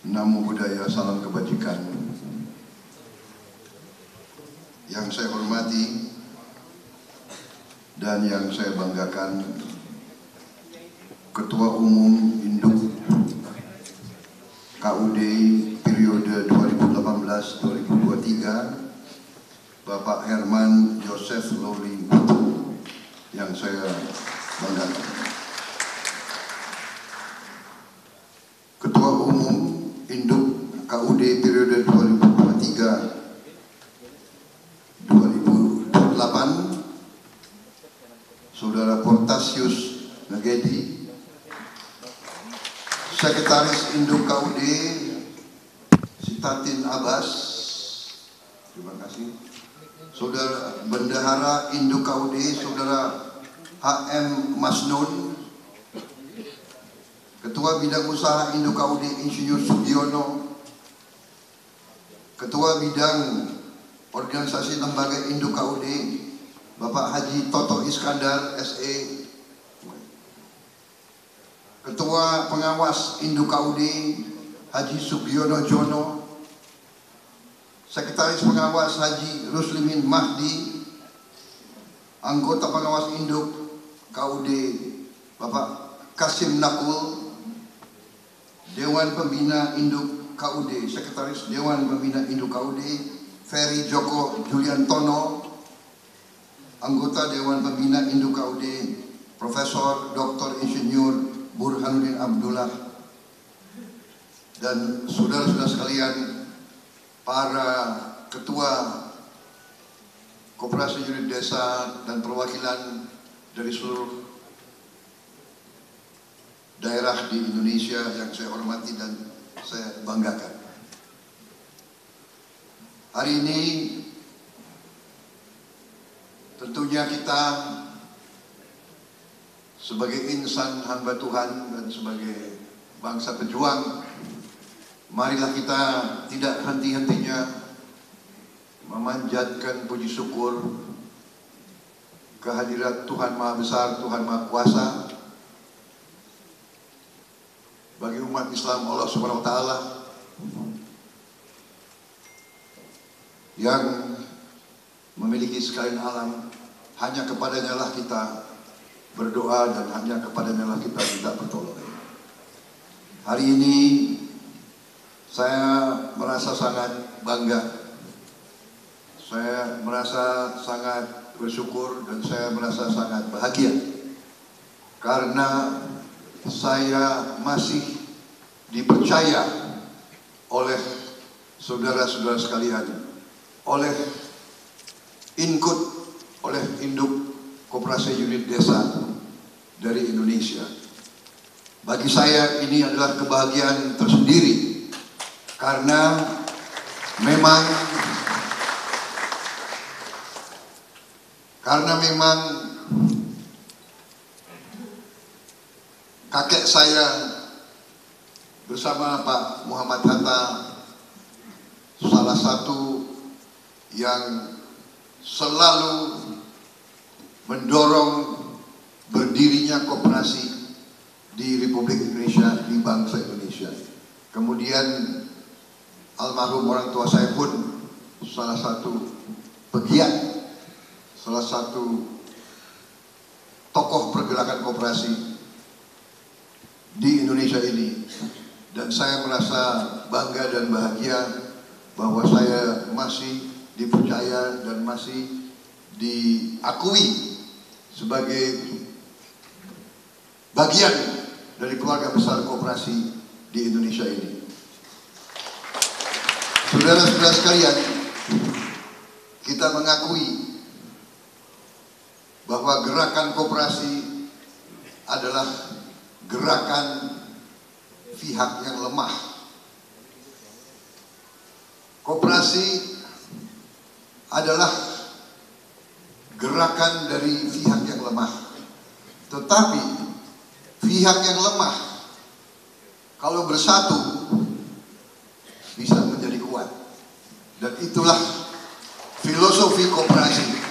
Namo Buddhaya, salam kebajikan. Yang saya hormati dan yang saya banggakan, Ketua Umum Induk KUD periode 2018-2023, Bapak Herman Joseph Loli yang saya banggakan. Ketua Umum Induk KUD periode 2023-2028, Saudara Portasius Ngegedi, Sekretaris Induk KUD Sitatin Abbas, terima kasih. Saudara Bendahara Induk KUD Saudara HM Masnun, Ketua Bidang Usaha Induk KUD Insinyur Sugiono, Ketua Bidang Organisasi Lembaga Induk KUD Bapak Haji Toto Iskandar SE, Ketua Pengawas Induk KUD Haji Sugiono Jono, Sekretaris Pengawas Haji Ruslimin Mahdi, Anggota Pengawas Induk KUD Bapak Kasim Nakul, Dewan Pembina Induk KUD, Sekretaris Dewan Pembina Induk KUD Ferry Joko Juliantono, Anggota Dewan Pembina Induk KUD Profesor Dr. Insinyur Burhanuddin Abdullah, dan saudara-saudara sekalian, para ketua Koperasi Unit Desa dan perwakilan dari seluruh daerah di Indonesia yang saya hormati dan saya banggakan. Hari ini tentunya kita sebagai insan hamba Tuhan dan sebagai bangsa pejuang, marilah kita tidak henti-hentinya memanjatkan puji syukur kehadirat Tuhan Maha Besar, Tuhan Maha Kuasa bagi umat Islam Allah Subhanahu wa Ta'ala yang memiliki sekalian alam. Hanya kepadanya lah kita berdoa dan hanya kepadanya lah kita minta pertolongan. Hari ini saya merasa sangat bangga, saya merasa sangat bersyukur dan saya merasa sangat bahagia karena saya masih dipercaya oleh saudara-saudara sekalian, oleh Inkut, oleh Induk Koperasi Unit Desa dari Indonesia. Bagi saya ini adalah kebahagiaan tersendiri karena memang kakek saya bersama Pak Muhammad Hatta salah satu yang selalu mendorong berdirinya koperasi di Republik Indonesia, di bangsa Indonesia. Kemudian almarhum orang tua saya pun salah satu pegiat, salah satu tokoh pergerakan koperasi di Indonesia ini, dan saya merasa bangga dan bahagia bahwa saya masih dipercaya dan masih diakui sebagai bagian dari keluarga besar koperasi di Indonesia ini. Saudara-saudara sekalian, kita mengakui bahwa gerakan koperasi adalah gerakan pihak yang lemah. Koperasi adalah gerakan dari pihak yang lemah. Tetapi pihak yang lemah kalau bersatu bisa menjadi kuat. Dan itulah filosofi koperasi.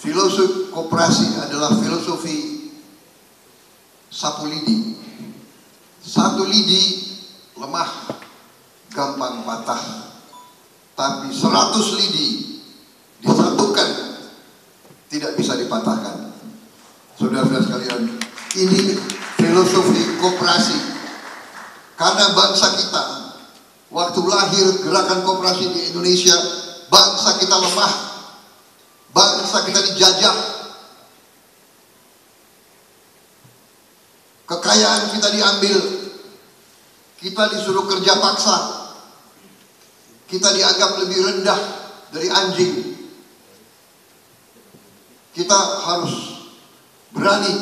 Filosofi koperasi adalah filosofi sapu lidi. Satu lidi lemah, gampang patah. Tapi 100 lidi disatukan tidak bisa dipatahkan. Saudara-saudara sekalian, ini filosofi koperasi. Karena bangsa kita, waktu lahir gerakan koperasi di Indonesia, bangsa kita lemah, bangsa kita dijajah, kekayaan kita diambil, kita disuruh kerja paksa, kita dianggap lebih rendah dari anjing. Kita harus berani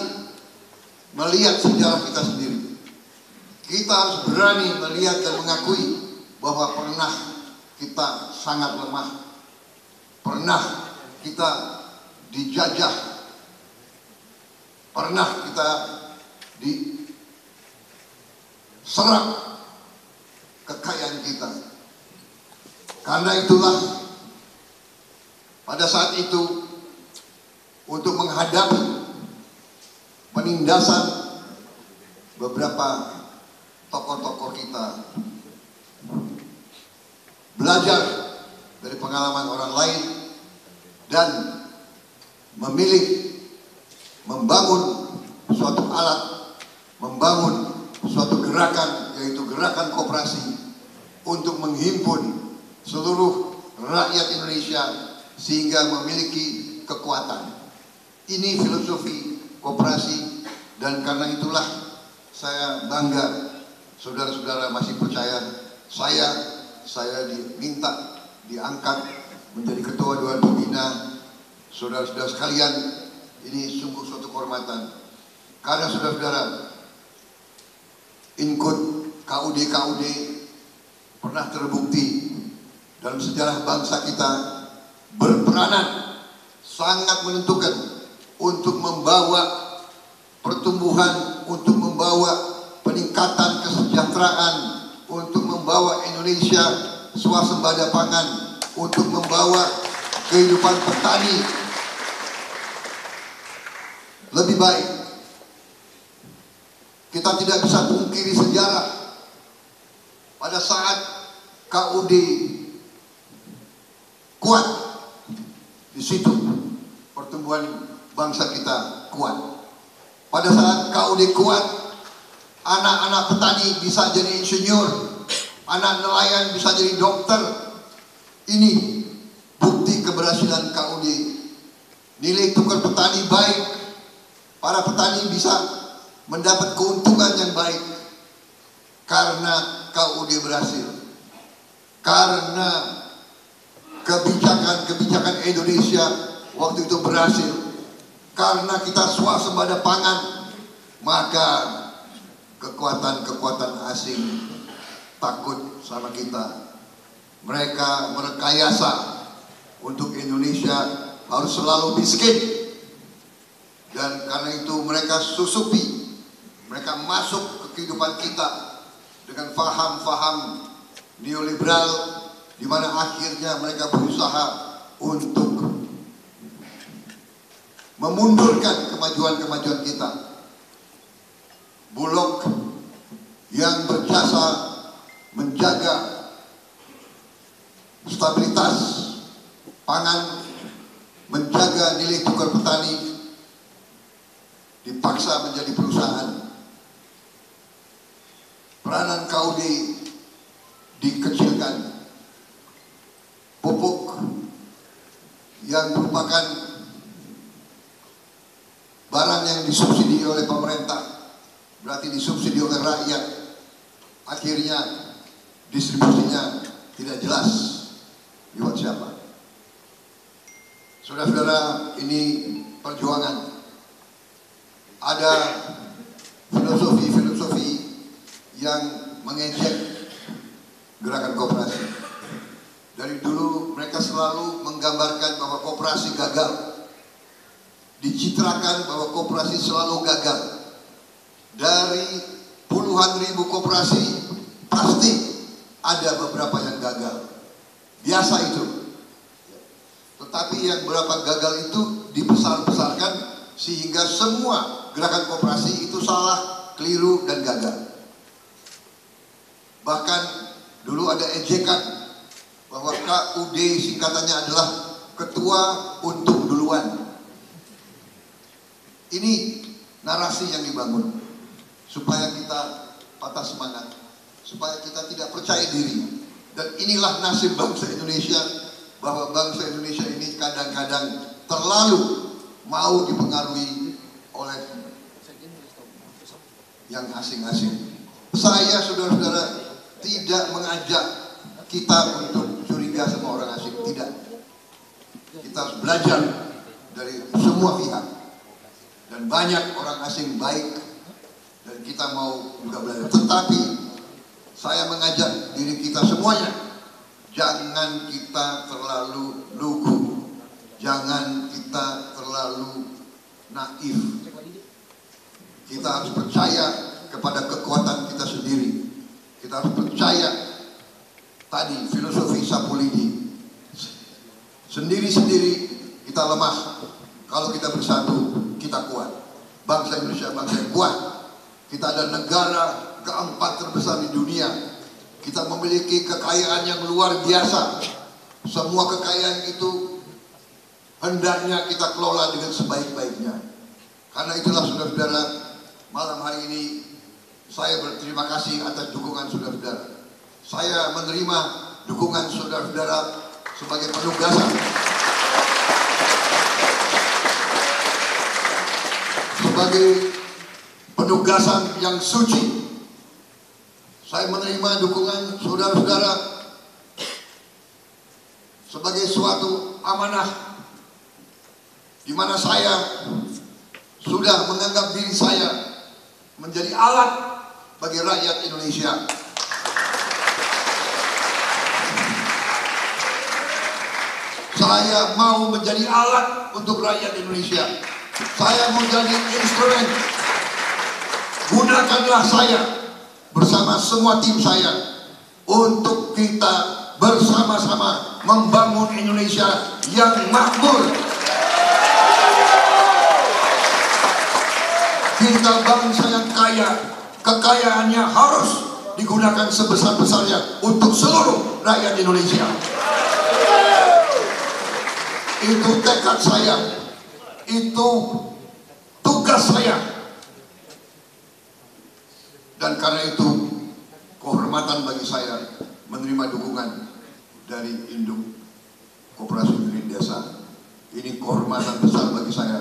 melihat sejarah kita sendiri. Kita harus berani melihat dan mengakui bahwa pernah kita sangat lemah, pernah kita dijajah, pernah kita diserang kekayaan kita. Karena itulah pada saat itu, untuk menghadapi penindasan beberapa tokoh-tokoh kita, belajar dari pengalaman orang lain dan memilih membangun suatu alat, membangun suatu gerakan, yaitu gerakan koperasi, untuk menghimpun seluruh rakyat Indonesia sehingga memiliki kekuatan. Ini filosofi koperasi, dan karena itulah saya bangga saudara-saudara masih percaya saya diminta diangkat menjadi ketua Dewan Pembina. Saudara-saudara sekalian, ini sungguh suatu kehormatan, karena saudara-saudara, Inkut KUD pernah terbukti dalam sejarah bangsa kita berperanan sangat menentukan untuk membawa pertumbuhan, untuk membawa peningkatan kesejahteraan, untuk membawa Indonesia swasembada pangan, untuk membawa kehidupan petani lebih baik. Kita tidak bisa pungkiri sejarah. Pada saat KUD kuat, di situ pertumbuhan bangsa kita kuat. Pada saat KUD kuat, anak-anak petani bisa jadi insinyur, anak nelayan bisa jadi dokter. Ini bukti keberhasilan KUD. Nilai tukar petani baik, para petani bisa mendapat keuntungan yang baik karena KUD berhasil, karena kebijakan Indonesia waktu itu berhasil, karena kita swasembada pangan, maka kekuatan-kekuatan asing takut sama kita. Mereka merekayasa untuk Indonesia harus selalu miskin, dan karena itu mereka susupi, mereka masuk ke kehidupan kita dengan faham-faham neoliberal, di mana akhirnya mereka berusaha untuk memundurkan kemajuan-kemajuan kita. Bulog yang berjasa menjaga stabilitas pangan, menjaga nilai tukar petani, dipaksa menjadi perusahaan. Peranan KUD dikecilkan. Pupuk yang merupakan barang yang disubsidi oleh pemerintah, berarti disubsidi oleh rakyat, akhirnya distribusinya tidak jelas lewat siapa. Saudara-saudara, ini perjuangan. Ada filosofi-filosofi yang mengejek gerakan koperasi. Dari dulu mereka selalu menggambarkan bahwa koperasi gagal, dicitrakan bahwa koperasi selalu gagal. Dari puluhan ribu koperasi pasti ada beberapa yang gagal, biasa itu. Tetapi yang berapa gagal itu dibesar-besarkan sehingga semua gerakan koperasi itu salah, keliru, dan gagal. Bahkan dulu ada ejekan bahwa KUD singkatannya adalah Ketua Untuk Duluan. Ini narasi yang dibangun supaya kita patah semangat, supaya kita tidak percaya diri. Dan inilah nasib bangsa Indonesia, bahwa bangsa Indonesia ini kadang-kadang terlalu mau dipengaruhi oleh yang asing-asing. Saya, saudara-saudara, tidak mengajak kita untuk curiga sama orang asing, tidak. Kita harus belajar dari semua pihak. Dan banyak orang asing baik, dan kita mau juga belajar. Tetapi saya mengajak diri kita semuanya, jangan kita terlalu lugu, jangan kita terlalu naif. Kita harus percaya kepada kekuatan kita sendiri. Kita harus percaya tadi filosofi Sapulidi, sendiri-sendiri kita lemah, kalau kita bersatu kita kuat. Bangsa Indonesia bangsa yang kuat. Kita ada negara keempat terbesar di dunia. Kita memiliki kekayaan yang luar biasa. Semua kekayaan itu hendaknya kita kelola dengan sebaik-baiknya. Karena itulah saudara-saudara, malam hari ini saya berterima kasih atas dukungan saudara-saudara. Saya menerima dukungan saudara-saudara sebagai penugasan. Sebagai penugasan yang suci, saya menerima dukungan saudara-saudara sebagai suatu amanah, di mana saya sudah menganggap diri saya menjadi alat bagi rakyat Indonesia. Saya mau menjadi alat untuk rakyat Indonesia. Saya mau jadi instrumen. Gunakanlah saya bersama semua tim saya untuk kita bersama-sama membangun Indonesia yang makmur. Kita bangsa yang kaya, kekayaannya harus digunakan sebesar-besarnya untuk seluruh rakyat Indonesia. Itu tekad saya, itu tugas saya. Dan karena itu kehormatan bagi saya menerima dukungan dari Induk Koperasi Unit Desa. Ini kehormatan besar bagi saya.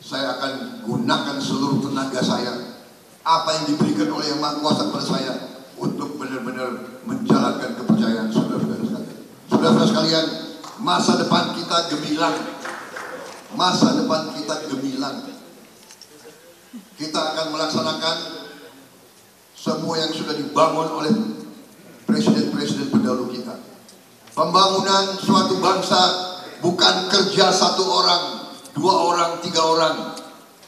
Saya akan gunakan seluruh tenaga saya, apa yang diberikan oleh Yang Maha Kuasa kepada saya, untuk benar-benar menjalankan kepercayaan saudara-saudara sekalian. Saudara-saudara sekalian, masa depan kita gemilang. Masa depan kita gemilang. Kita akan melaksanakan semua yang sudah dibangun oleh presiden-presiden pendahulu kita. Pembangunan suatu bangsa bukan kerja satu orang, dua orang, tiga orang.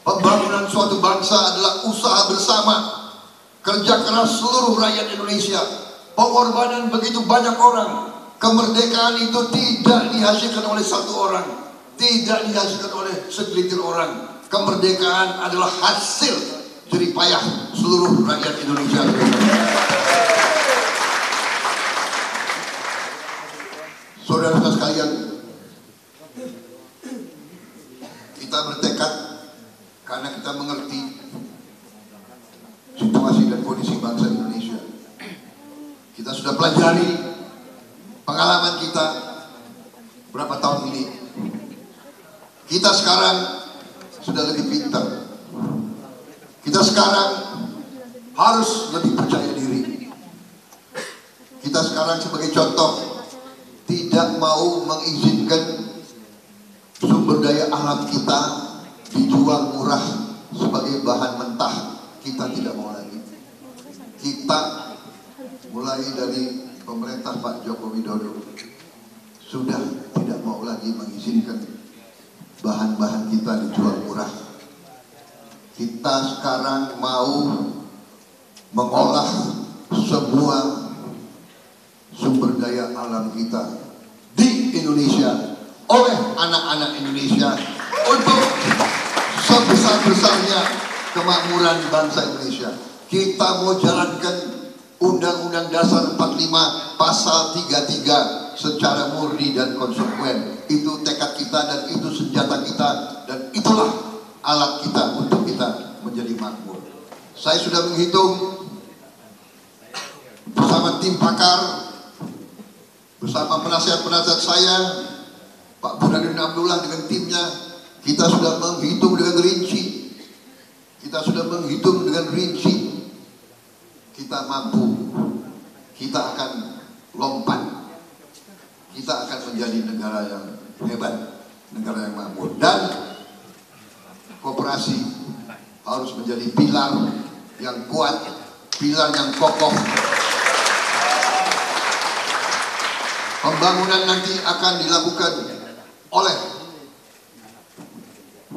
Pembangunan suatu bangsa adalah usaha bersama, kerja keras seluruh rakyat Indonesia, pengorbanan begitu banyak orang. Kemerdekaan itu tidak dihasilkan oleh satu orang, tidak dihasilkan oleh segelintir orang. Kemerdekaan adalah hasil jerih payah seluruh rakyat Indonesia. Saudara-saudara sekalian, kita bertekad karena kita mengerti situasi dan kondisi bangsa Indonesia. Kita sudah pelajari pengalaman kita berapa tahun ini. Kita sekarang sudah lebih pintar. Kita sekarang harus lebih percaya diri. Kita sekarang sebagai contoh tidak mau mengizinkan sumber daya alam kita dijual murah sebagai bahan mentah. Kita tidak mau lagi. Kita mulai dari pemerintah Pak Joko Widodo sudah tidak mau lagi mengizinkan bahan-bahan kita dijual murah. Kita sekarang mau mengolah semua sumber daya alam kita di Indonesia oleh anak-anak Indonesia untuk sebesar-besarnya kemakmuran bangsa Indonesia. Kita mau jalankan Undang-Undang Dasar 45 Pasal 33 secara murni dan konsekuen. Itu tekad kita dan itu senjata kita dan itulah alat kita untuk kita menjadi makmur. Saya sudah menghitung bersama tim pakar, bersama penasihat-penasihat saya, Pak Burhanuddin Abdullah dengan timnya, kita sudah menghitung dengan rinci. Kita sudah menghitung dengan rinci. Kita mampu, kita akan lompat, kita akan menjadi negara yang hebat, negara yang makmur. Dan koperasi harus menjadi pilar yang kuat, pilar yang kokoh. Pembangunan nanti akan dilakukan oleh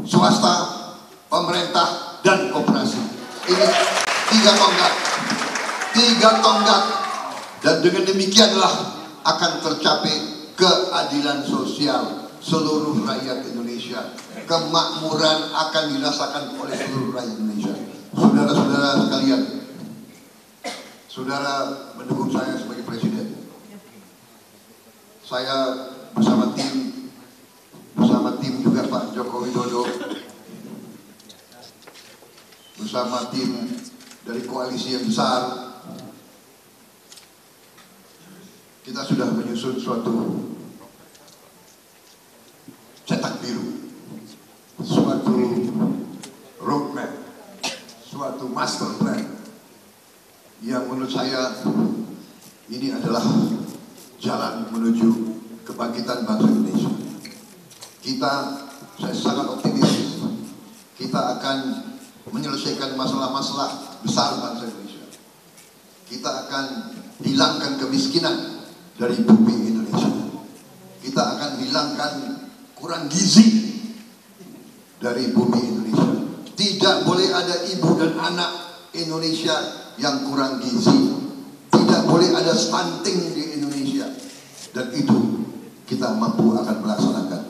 swasta, pemerintah, dan koperasi. Ini tiga tonggak, dan dengan demikianlah akan tercapai keadilan sosial seluruh rakyat Indonesia. Kemakmuran akan dirasakan oleh seluruh rakyat Indonesia. Saudara-saudara sekalian, saudara mendukung saya sebagai presiden. Saya bersama tim juga Pak Joko Widodo, bersama tim dari koalisi yang besar, kita sudah menyusun suatu cetak biru, suatu roadmap, suatu master plan yang menurut saya ini adalah jalan menuju kebangkitan bangsa Indonesia. Saya sangat optimis, kita akan menyelesaikan masalah-masalah besar bangsa Indonesia. Kita akan hilangkan kemiskinan dari bumi Indonesia. Kita akan hilangkan kurang gizi dari bumi Indonesia. Tidak boleh ada ibu dan anak Indonesia yang kurang gizi. Tidak boleh ada stunting di Indonesia. Dan itu kita mampu akan melaksanakan.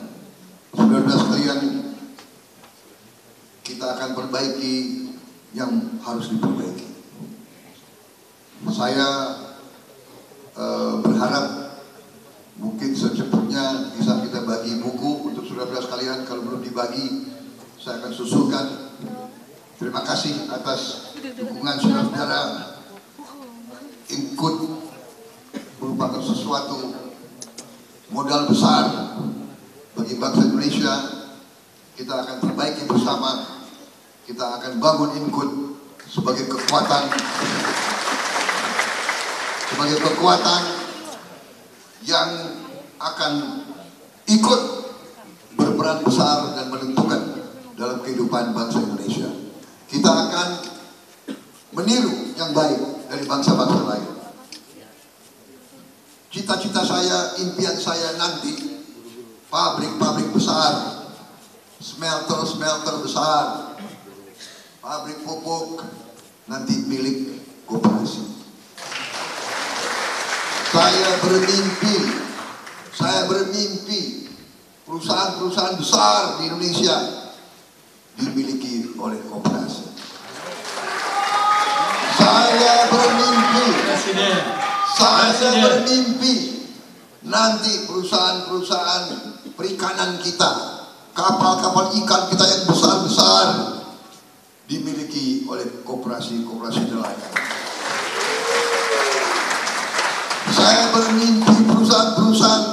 Saudara-saudara sekalian, kita akan perbaiki yang harus diperbaiki. Saya berharap mungkin secepatnya bisa kita bagi buku untuk saudara-saudara sekalian. Kalau belum dibagi, saya akan susulkan. Terima kasih atas dukungan saudara-saudara. Input merupakan sesuatu modal besar bagi bangsa Indonesia. Kita akan perbaiki bersama. Kita akan bangun Input sebagai kekuatan yang akan ikut berperan besar dan menentukan dalam kehidupan bangsa Indonesia. Kita akan meniru yang baik dari bangsa-bangsa lain. Cita-cita saya, impian saya nanti, pabrik-pabrik besar, smelter-smelter besar, pabrik pupuk nanti milik koperasi. Saya bermimpi perusahaan-perusahaan besar di Indonesia dimiliki oleh koperasi. Saya bermimpi nanti perusahaan-perusahaan perikanan kita, kapal-kapal ikan kita yang besar-besar dimiliki oleh koperasi-koperasi nelayan. Saya bermimpi perusahaan-perusahaan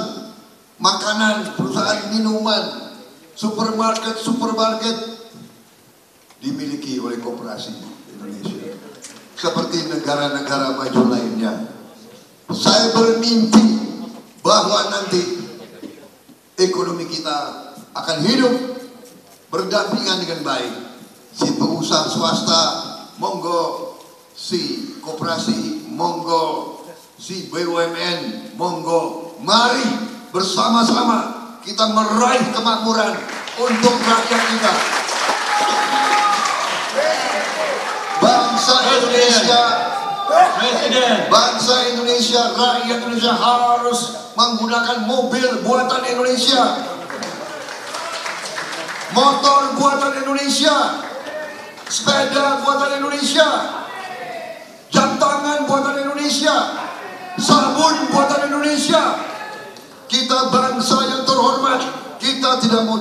makanan, perusahaan minuman, supermarket dimiliki oleh koperasi Indonesia. Seperti negara-negara maju lainnya. Saya bermimpi bahwa nanti ekonomi kita akan hidup berdampingan dengan baik. Si pengusaha swasta, monggo. Si koperasi, monggo. Si BUMN, monggo. Mari bersama-sama kita meraih kemakmuran untuk rakyat kita. Bangsa Indonesia, rakyat Indonesia harus menggunakan mobil buatan Indonesia, motor buatan Indonesia, sepeda buatan Indonesia, jam tangan buatan Indonesia.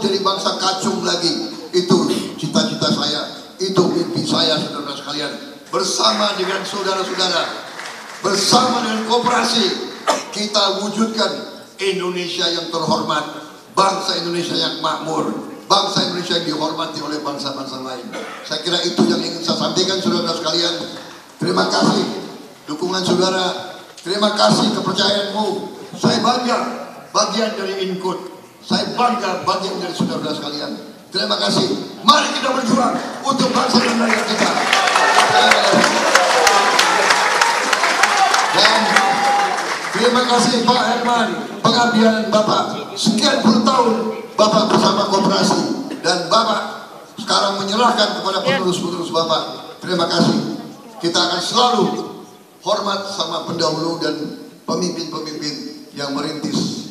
jadi bangsa kacung lagi. Itu cita-cita saya, itu mimpi saya, saudara sekalian. Bersama dengan saudara-saudara, bersama dengan koperasi, kita wujudkan Indonesia yang terhormat, bangsa Indonesia yang makmur, bangsa Indonesia yang dihormati oleh bangsa-bangsa lain. Saya kira itu yang ingin saya sampaikan, saudara sekalian. Terima kasih dukungan saudara, terima kasih kepercayaanmu. Saya bangga bagian dari Inkut, saya bangga bagian dari saudara sekalian. Terima kasih. Mari kita berjuang untuk bangsa dan rakyat kita. Dan terima kasih Pak Herman, pengabdian Bapak sekian puluh tahun Bapak bersama koperasi, dan Bapak sekarang menyerahkan kepada penerus-penerus Bapak. Terima kasih. Kita akan selalu hormat sama pendahulu dan pemimpin-pemimpin yang merintis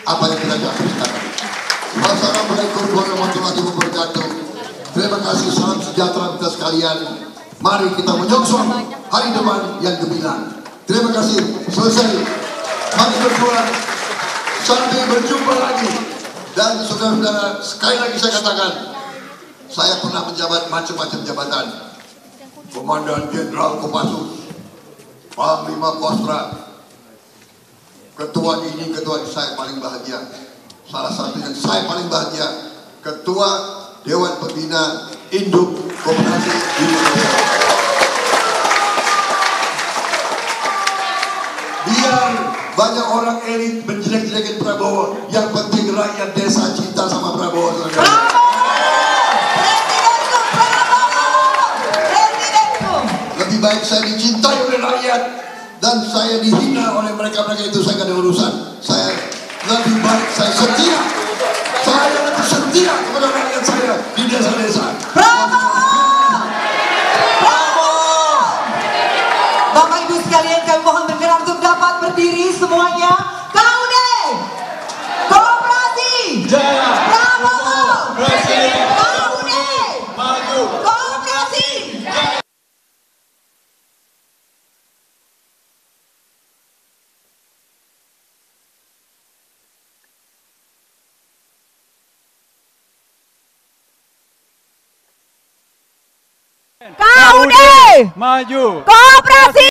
apa yang kita capai sekarang. Wassalamualaikum warahmatullahi wabarakatuh. Terima kasih, salam sejahtera kita sekalian. Mari kita menyongsong hari depan yang gemilang. Terima kasih. Selesai. Mari berjuang. Sampai berjumpa lagi. Dan saudara-saudara, sekali lagi saya katakan, saya pernah menjabat macam-macam jabatan. Komandan Jenderal Kopassus, Panglima Kostra, ketua ini, ketua ini, saya paling bahagia. Salah satu yang saya paling bahagia, Ketua Dewan Pembina Induk Koperasi Indonesia. Biar banyak orang elit menjelek-jelekin Prabowo, yang penting rakyat desa cinta sama Prabowo. Lebih baik saya dicintai oleh rakyat dan saya dihina oleh mereka-mereka itu, saya gak ada urusan. Saya lebih baik saya setia, saya lebih setia kepada rakyat saya di desa-desa. Bravo! Bravo! Bapak Ibu sekalian, kami mohon berkenan untuk dapat berdiri semuanya. KUD Koperasi Jaya! Bravo! Presiden! KUD Maju! Koperasi Jaya! KUD! Maju! Koperasi